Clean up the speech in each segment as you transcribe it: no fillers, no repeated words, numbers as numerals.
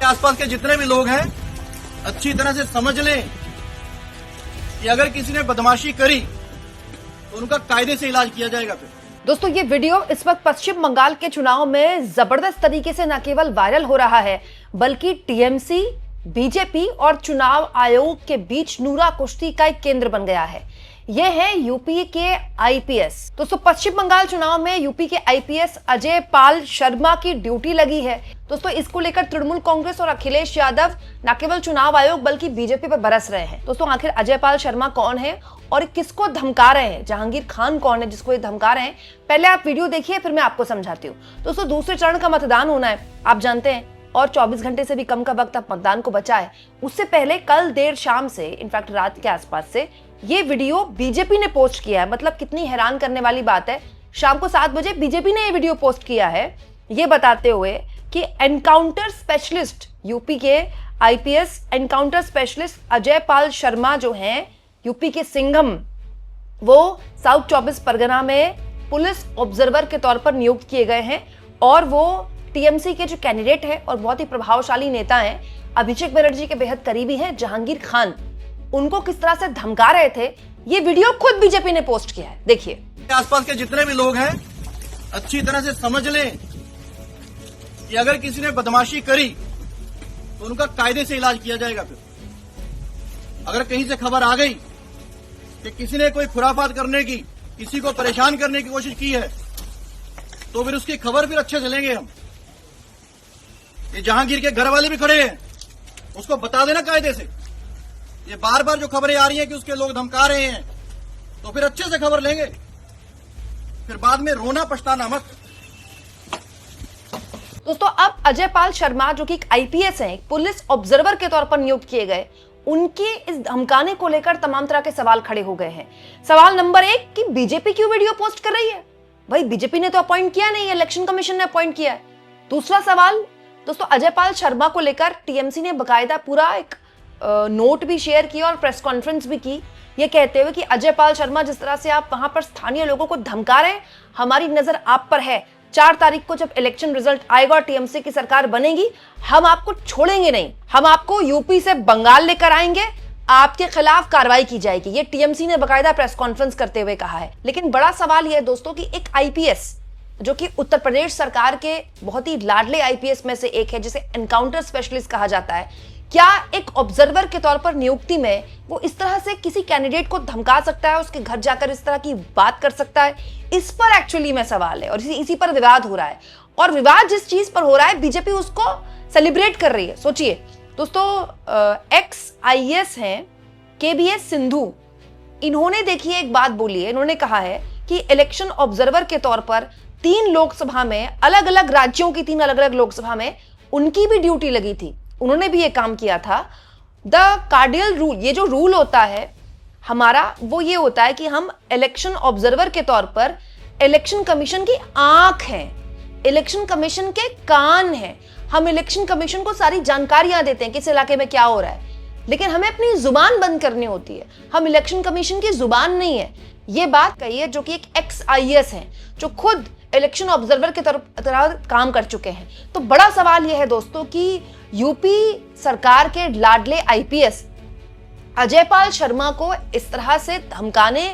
आसपास के जितने भी लोग हैं अच्छी तरह से समझ लें कि अगर किसी ने बदमाशी करी तो उनका कायदे से इलाज किया जाएगा। फिर दोस्तों, ये वीडियो इस वक्त पश्चिम बंगाल के चुनाव में जबरदस्त तरीके से न केवल वायरल हो रहा है, बल्कि टीएमसी, बीजेपी और चुनाव आयोग के बीच नूरा कुश्ती का एक केंद्र बन गया है। ये है यूपी के आईपीएस। दोस्तों, पश्चिम बंगाल चुनाव में यूपी के आईपीएस अजय पाल शर्मा की ड्यूटी लगी है। दोस्तों, इसको लेकर तृणमूल कांग्रेस और अखिलेश यादव न केवल चुनाव आयोग बल्कि बीजेपी पर बरस रहे हैं। दोस्तों, आखिर अजय पाल शर्मा कौन है और किसको धमका रहे हैं? जहांगीर खान कौन है जिसको ये धमका रहे हैं? पहले आप वीडियो देखिए, फिर मैं आपको समझाती हूँ। दोस्तों, दूसरे चरण का मतदान होना है, आप जानते हैं, और 24 घंटे से भी कम का वक्त अब मतदान को बचा है। उससे पहले कल देर शाम से, इनफैक्ट रात के आसपास से, ये वीडियो बीजेपी ने पोस्ट किया है। मतलब कितनी हैरान करने वाली बात है, शाम को 7 बजे बीजेपी ने ये वीडियो पोस्ट किया है, ये बताते हुए कि एनकाउंटर स्पेशलिस्ट, यूपी के IPS encounter specialist Ajay Pal Sharma जो हैं यूपी के सिंघम, वो साउथ 24 परगना में पुलिस ऑब्जर्वर के तौर पर नियुक्त किए गए हैं। और वो टीएमसी के जो कैंडिडेट है और बहुत ही प्रभावशाली नेता हैं, अभिषेक बनर्जी के बेहद करीबी हैं, जहांगीर खान, उनको किस तरह से धमका रहे थे, ये वीडियो खुद बीजेपी ने पोस्ट किया है। देखिए। आसपास के जितने भी लोग हैं अच्छी तरह से समझ लें कि अगर किसी ने बदमाशी करी तो उनका कायदे से इलाज किया जाएगा। फिर अगर कहीं से खबर आ गई कि किसी ने कोई खुराफात करने की, किसी को परेशान करने की कोशिश की है, तो फिर उसकी खबर फिर अच्छे से लेंगे हम। ये जहांगीर के घर वाले भी खड़े हैं, उसको बता देना कायदे से। ये बार बार जो खबरें आ रही हैं कि उसके लोग धमका रहे हैं, तो फिर अच्छे से खबर लेंगे, फिर बाद में रोना पछताना मत। दोस्तों, अब अजय पाल शर्मा जो कि एक आईपीएस हैं, पुलिस ऑब्जर्वर के तौर पर नियुक्त किए गए, उनके इस धमकाने को लेकर तमाम तरह के सवाल खड़े हो गए हैं। सवाल नंबर 1 कि बीजेपी क्यों वीडियो पोस्ट कर रही है? भाई, बीजेपी ने तो अपॉइंट किया नहीं, इलेक्शन कमीशन ने अपॉइंट किया है। दूसरा सवाल, दोस्तों, अजय पाल शर्मा को लेकर टीएमसी ने बकायदा पूरा एक नोट भी शेयर किया और प्रेस कॉन्फ्रेंस भी की, ये कहते हुए कि अजय पाल शर्मा, जिस तरह से आप वहां पर स्थानीय लोगों को धमका रहे हैं, हमारी नजर आप पर है। 4 तारीख को जब इलेक्शन रिजल्ट आएगा और टीएमसी की सरकार बनेगी, हम आपको छोड़ेंगे नहीं, हम आपको यूपी से बंगाल लेकर आएंगे, आपके खिलाफ कार्रवाई की जाएगी। ये टीएमसी ने बकायदा प्रेस कॉन्फ्रेंस करते हुए कहा है। लेकिन बड़ा सवाल यह है दोस्तों कि एक आईपीएस जो कि उत्तर प्रदेश सरकार के बहुत ही लाडले आईपीएस में से एक है, जिसे एनकाउंटर स्पेशलिस्ट कहा जाता है, क्या एक ऑब्जर्वर के तौर पर नियुक्ति में वो इस तरह से किसी कैंडिडेट को धमका सकता है, उसके घर जाकर इस तरह की बात कर सकता है? इस पर एक्चुअली में सवाल है और इसी पर विवाद हो रहा है। और विवाद जिस चीज पर हो रहा है, बीजेपी उसको सेलिब्रेट कर रही है। सोचिए दोस्तों, एक्स आईएएस हैं केबीएस सिंधु, इन्होंने देखिए एक बात बोली है। इन्होंने कहा है कि इलेक्शन ऑब्जर्वर के तौर पर 3 लोकसभा में, अलग अलग राज्यों की 3 अलग अलग लोकसभा में उनकी भी ड्यूटी लगी थी, उन्होंने भी ये काम किया था। द कार्डियल रूल, ये जो रूल होता है हमारा, वो ये होता है कि हम इलेक्शन ऑब्जर्वर के तौर पर इलेक्शन कमीशन की आंख हैं, इलेक्शन कमीशन के कान हैं। हम इलेक्शन कमीशन को सारी जानकारियां देते हैं किस इलाके में क्या हो रहा है, लेकिन हमें अपनी जुबान बंद करनी होती है। हम इलेक्शन कमीशन की जुबान नहीं है। ये बात कही है जो कि एक एक्स आईएएस हैं, जो खुद इलेक्शन ऑब्जर्वर की तरह काम कर चुके हैं। तो बड़ा सवाल यह है दोस्तों कि यूपी सरकार के लाडले आईपीएस अजय पाल शर्मा को इस तरह से धमकाने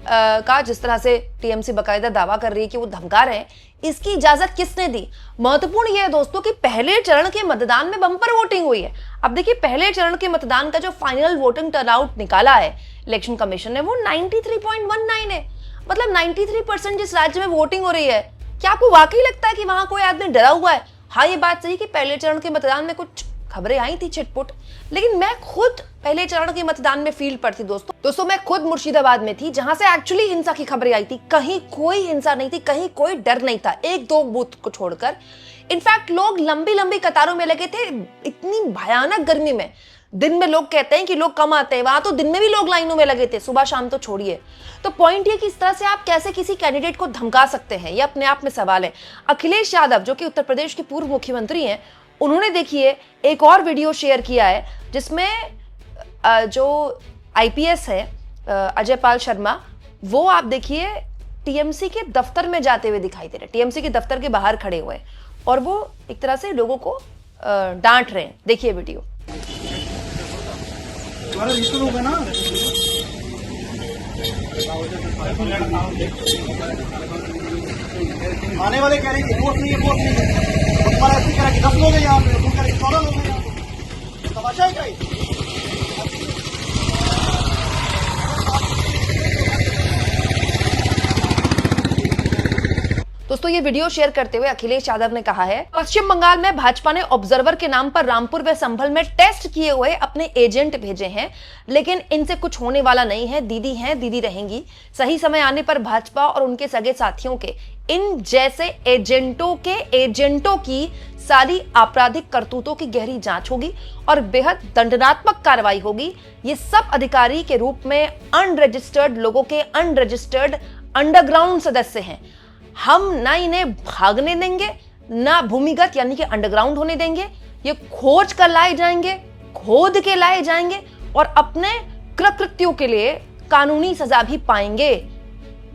का, जिस तरह से टीएमसी बकायदा दावा कर रही है कि वो धमका रहे हैं, इसकी इजाजत किसने दी? महत्वपूर्ण यह है दोस्तों कि पहले चरण के मतदान में बम्पर वोटिंग हुई है। अब देखिए, पहले चरण के मतदान का जो फाइनल वोटिंग टर्नआउट निकाला है इलेक्शन कमीशन ने, वो 93.19 है। मतलब 93% जिस राज्य में वोटिंग हो रही है, क्या आपको वाकई लगता है कि वहां कोई आदमी डरा हुआ है? हाँ, ये बात सही कि पहले चरण के मतदान में कुछ खबरें आई थी छिटपुट, लेकिन मैं खुद पहले चरण के मतदान में फील्ड पर थी दोस्तों। मैं खुद मुर्शिदाबाद में थी, जहां से एक्चुअली हिंसा की खबरें आई थी। कहीं कोई हिंसा नहीं थी, कहीं कोई डर नहीं था, 1-2 बूथ को छोड़कर। इनफैक्ट लोग लंबी लंबी कतारों में लगे थे, इतनी भयानक गर्मी में। दिन में लोग कहते हैं कि लोग कम आते हैं, वहां तो दिन में भी लोग लाइनों में लगे थे, सुबह शाम तो छोड़िए। तो पॉइंट ये कि इस तरह से आप कैसे किसी कैंडिडेट को धमका सकते हैं, ये अपने आप में सवाल है। अखिलेश यादव जो कि उत्तर प्रदेश के पूर्व मुख्यमंत्री हैं, उन्होंने देखिए एक और वीडियो शेयर किया है, जिसमें जो आईपीएस है अजय पाल शर्मा, वो आप देखिए टीएमसी के दफ्तर में जाते हुए दिखाई दे रहे, टीएमसी के दफ्तर के बाहर खड़े हुए, और वो एक तरह से लोगों को डांट रहे हैं। देखिए वीडियो। तुम्हारा रजिस्टर होगा ना? आने वाले कह रहे हैं कि वोट नहीं है, वोट नहीं है। तो तुम्हारा ऐसे कह रहा है कि 10 लोग हैं यहाँ पे, तुम कह रहे 14 लोग हैं यहाँ पे। तमाशा है क्या ये? दोस्तों ये वीडियो शेयर करते हुए अखिलेश यादव ने कहा है, पश्चिम बंगाल में भाजपा ने ऑब्जर्वर के नाम पर रामपुर व संभल में टेस्ट किए हुए अपने एजेंट भेजे हैं, लेकिन इनसे कुछ होने वाला नहीं है। दीदी हैं, दीदी रहेंगी। सही समय आने पर भाजपा और उनके सगे साथियों के इन जैसे एजेंटों की सारी आपराधिक करतूतों की गहरी जांच होगी और बेहद दंडात्मक कार्रवाई होगी। ये सब अधिकारी के रूप में अनरजिस्टर्ड लोगों के अनरजिस्टर्ड अंडरग्राउंड सदस्य हैं। हम ना इन्हें भागने देंगे, ना भूमिगत यानी कि अंडरग्राउंड होने देंगे। ये खोज कर लाए जाएंगे, खोद के लाए जाएंगे और अपने कृत्यों के लिए कानूनी सजा भी पाएंगे।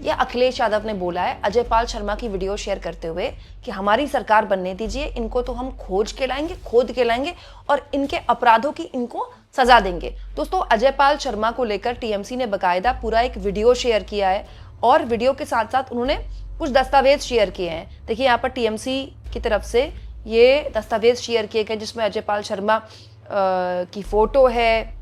ये अखिलेश यादव ने बोला है अजय पाल शर्मा की वीडियो शेयर करते हुए कि हमारी सरकार बनने दीजिए, इनको तो हम खोज के लाएंगे, खोद के लाएंगे और इनके अपराधों की इनको सजा देंगे। दोस्तों अजय पाल शर्मा को लेकर टीएमसी ने बकायदा पूरा एक वीडियो शेयर किया है और वीडियो के साथ साथ उन्होंने कुछ दस्तावेज शेयर किए हैं। देखिए यहाँ पर टीएमसी की तरफ से ये दस्तावेज शेयर किए गए जिसमें अजय पाल शर्मा की फोटो है,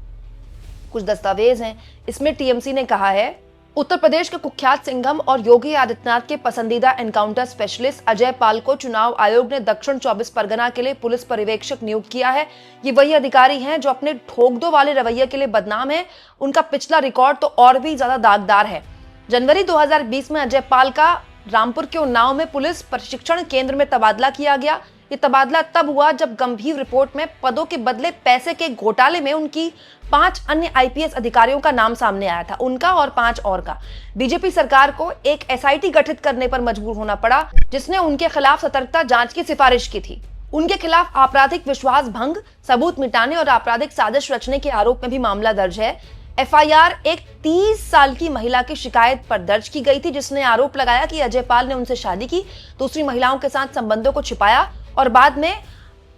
कुछ दस्तावेज हैं। इसमें टीएमसी ने कहा है उत्तर प्रदेश के कुख्यात सिंघम और योगी आदित्यनाथ के पसंदीदा एनकाउंटर स्पेशलिस्ट अजय पाल को चुनाव आयोग ने दक्षिण 24 परगना के लिए पुलिस पर्यवेक्षक नियुक्त किया है। ये वही अधिकारी हैं जो अपने ठोक-दो वाले रवैये के लिए बदनाम है। उनका पिछला रिकॉर्ड तो और भी ज्यादा दागदार है। जनवरी 2020 में अजय पाल का रामपुर के उन्नाव में पुलिस प्रशिक्षण केंद्र में तबादला किया गया। ये तबादला तब हुआ जब गंभीर रिपोर्ट में पदों के बदले पैसे के घोटाले में उनकी 5 अन्य आईपीएस अधिकारियों का नाम सामने आया था, उनका और 5 और का। बीजेपी सरकार को एक एसआईटी गठित करने पर मजबूर होना पड़ा जिसने उनके खिलाफ सतर्कता जांच की सिफारिश की थी। उनके खिलाफ आपराधिक विश्वास भंग, सबूत मिटाने और आपराधिक साजिश रचने के आरोप में भी मामला दर्ज है। एफआईआर एक 30 साल की महिला की शिकायत पर दर्ज की गई थी जिसने आरोप लगाया कि अजय पाल ने उनसे शादी की, दूसरी महिलाओं के साथ संबंधों को छिपाया और बाद में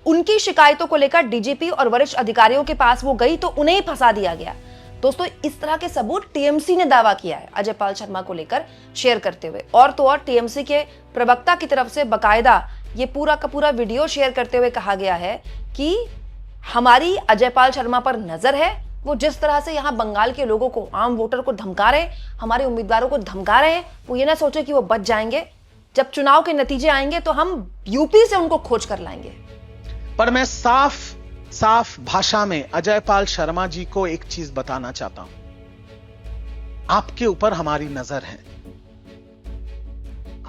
उनकी शिकायतों को लेकर डीजीपी और वरिष्ठ अधिकारियों के पास वो गई तो उन्हें ही फंसा दिया गया। दोस्तों इस तरह के सबूत टीएमसी ने दावा किया है अजय पाल शर्मा को लेकर शेयर करते हुए। और तो और टीएमसी के प्रवक्ता की तरफ से बकायदा ये पूरा का पूरा वीडियो शेयर करते हुए कहा गया है कि हमारी अजय पाल शर्मा पर नजर है। वो जिस तरह से यहाँ बंगाल के लोगों को, आम वोटर को धमका रहे हैं, हमारे उम्मीदवारों को धमका रहे हैं, वो ये ना सोचे कि वो बच जाएंगे। जब चुनाव के नतीजे आएंगे तो हम यूपी से उनको खोज कर लाएंगे। पर मैं साफ भाषा में अजय पाल शर्मा जी को एक चीज बताना चाहता हूं। आपके ऊपर हमारी नजर है।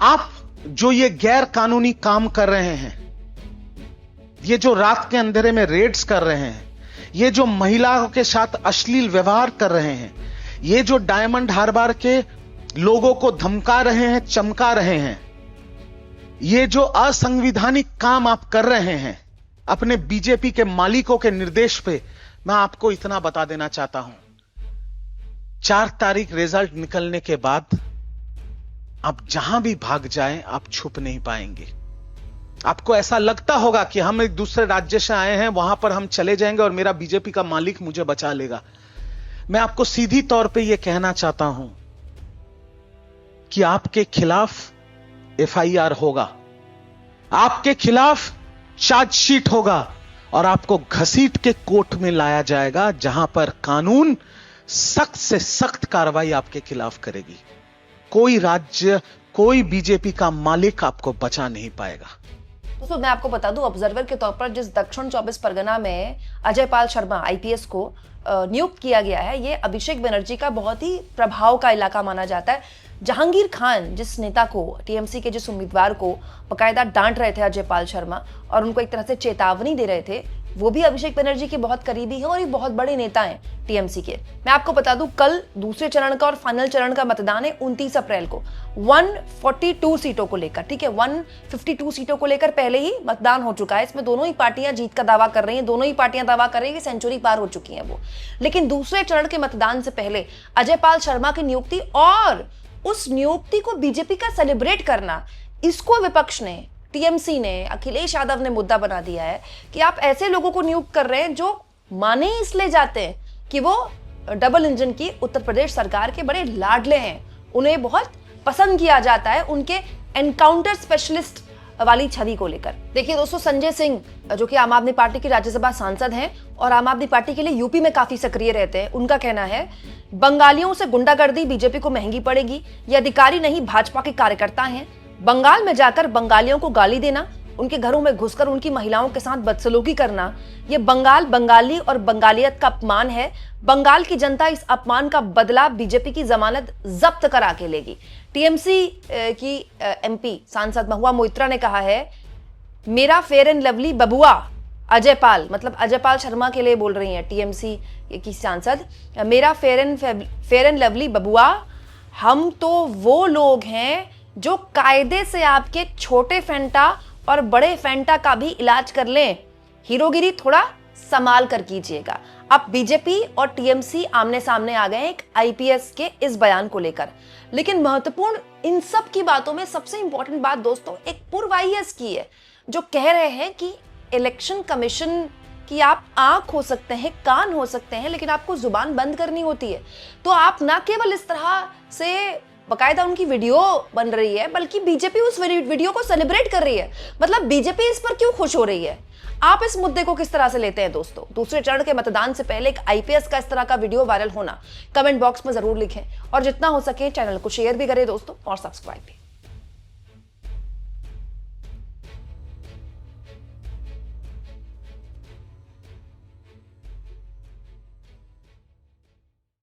आप जो ये गैर कानूनी काम कर रहे हैं, ये जो रात के अंधेरे में रेड्स कर रहे हैं, ये जो महिलाओं के साथ अश्लील व्यवहार कर रहे हैं, ये जो डायमंड हार्बर के लोगों को धमका रहे हैं, चमका रहे हैं, ये जो असंवैधानिक काम आप कर रहे हैं अपने बीजेपी के मालिकों के निर्देश पे, मैं आपको इतना बता देना चाहता हूं, 4 तारीख रिजल्ट निकलने के बाद आप जहां भी भाग जाएं, आप छुप नहीं पाएंगे। आपको ऐसा लगता होगा कि हम एक दूसरे राज्य से आए हैं, वहां पर हम चले जाएंगे और मेरा बीजेपी का मालिक मुझे बचा लेगा। मैं आपको सीधी तौर पे यह कहना चाहता हूं कि आपके खिलाफ एफआईआर होगा, आपके खिलाफ चार्जशीट होगा और आपको घसीट के कोर्ट में लाया जाएगा, जहां पर कानून सख्त से सख्त कार्रवाई आपके खिलाफ करेगी। कोई राज्य, कोई बीजेपी का मालिक आपको बचा नहीं पाएगा। दोस्तों मैं आपको बता दूं, ऑब्जर्वर के तौर पर जिस दक्षिण 24 परगना में अजय पाल शर्मा आईपीएस को नियुक्त किया गया है, ये अभिषेक बनर्जी का बहुत ही प्रभाव का इलाका माना जाता है। जहांगीर खान जिस नेता को, टीएमसी के जिस उम्मीदवार को बकायदा डांट रहे थे अजय पाल शर्मा और उनको एक तरह से चेतावनी दे रहे थे, वो भी अभिषेक बनर्जी के बहुत करीबी है और ये बहुत बड़े नेता हैं टीएमसी के। मैं आपको बता दूं, कल दूसरे चरण का और फाइनल चरण का मतदान है 29 अप्रैल को 142 सीटों को लेकर। ठीक है, 152 सीटों को लेकर पहले ही मतदान हो चुका है। इसमें दोनों ही पार्टियां जीत का दावा कर रही हैं, दोनों ही पार्टियां दावा कर रही है कि सेंचुरी पार हो चुकी हैं वो। लेकिन दूसरे चरण के मतदान से पहले अजय पाल शर्मा की नियुक्ति और उस नियुक्ति को बीजेपी का सेलिब्रेट करना, इसको विपक्ष ने, टीएमसी ने, अखिलेश यादव ने मुद्दा बना दिया है कि आप ऐसे लोगों को नियुक्त कर रहे हैं जो माने इसलिए जाते हैं कि वो डबल इंजन की उत्तर प्रदेश सरकार के बड़े लाडले हैं, उन्हें बहुत पसंद किया जाता है उनके एनकाउंटर स्पेशलिस्ट वाली छवि को लेकर। देखिए दोस्तों, संजय सिंह जो कि आम आदमी पार्टी के राज्यसभा सांसद हैं और आम आदमी पार्टी के लिए यूपी में काफी सक्रिय रहते हैं, उनका कहना है बंगालियों से गुंडागर्दी बीजेपी को महंगी पड़ेगी, ये अधिकारी नहीं भाजपा के कार्यकर्ता हैं। बंगाल में जाकर बंगालियों को गाली देना, उनके घरों में घुसकर उनकी महिलाओं के साथ बदसलूकी करना, ये बंगाल, बंगाली और बंगालियत का अपमान है। बंगाल की जनता इस अपमान का बदला बीजेपी की जमानत जब्त करा के लेगी। टीएमसी की एमपी सांसद महुआ मोइत्रा ने कहा है, मेरा फेयर एंड लवली बबुआ अजय पाल, मतलब अजय पाल शर्मा के लिए बोल रही हैं टीएमसी की सांसद, मेरा फेयर एंड लवली बबुआ, हम तो वो लोग हैं जो कायदे से आपके छोटे फैंटा और बड़े फैंटा का भी इलाज कर लें। हीरोगिरी थोड़ा संभाल कर कीजिएगा। अब बीजेपी और टीएमसी आमने सामने आ गए एक आईपीएस के इस बयान को लेकर। लेकिन महत्वपूर्ण इन सब की बातों में सबसे इंपॉर्टेंट बात दोस्तों एक पूर्व आईएएस की है, जो कह रहे हैं कि इलेक्शन कमीशन की आप आंख हो सकते हैं, कान हो सकते हैं, लेकिन आपको जुबान बंद करनी होती है। तो आप ना केवल इस तरह से बकायदा उनकी वीडियो बन रही है, बल्कि बीजेपी उस वीडियो को सेलिब्रेट कर रही है। मतलब बीजेपी इस पर क्यों खुश हो रही है? आप इस मुद्दे को किस तरह से लेते हैं दोस्तों? दूसरे चरण के मतदान से पहले एक आईपीएस का इस तरह का वीडियो वायरल होना, कमेंट बॉक्स में जरूर लिखें और जितना हो सके चैनल को शेयर भी करें दोस्तों और सब्सक्राइब भी।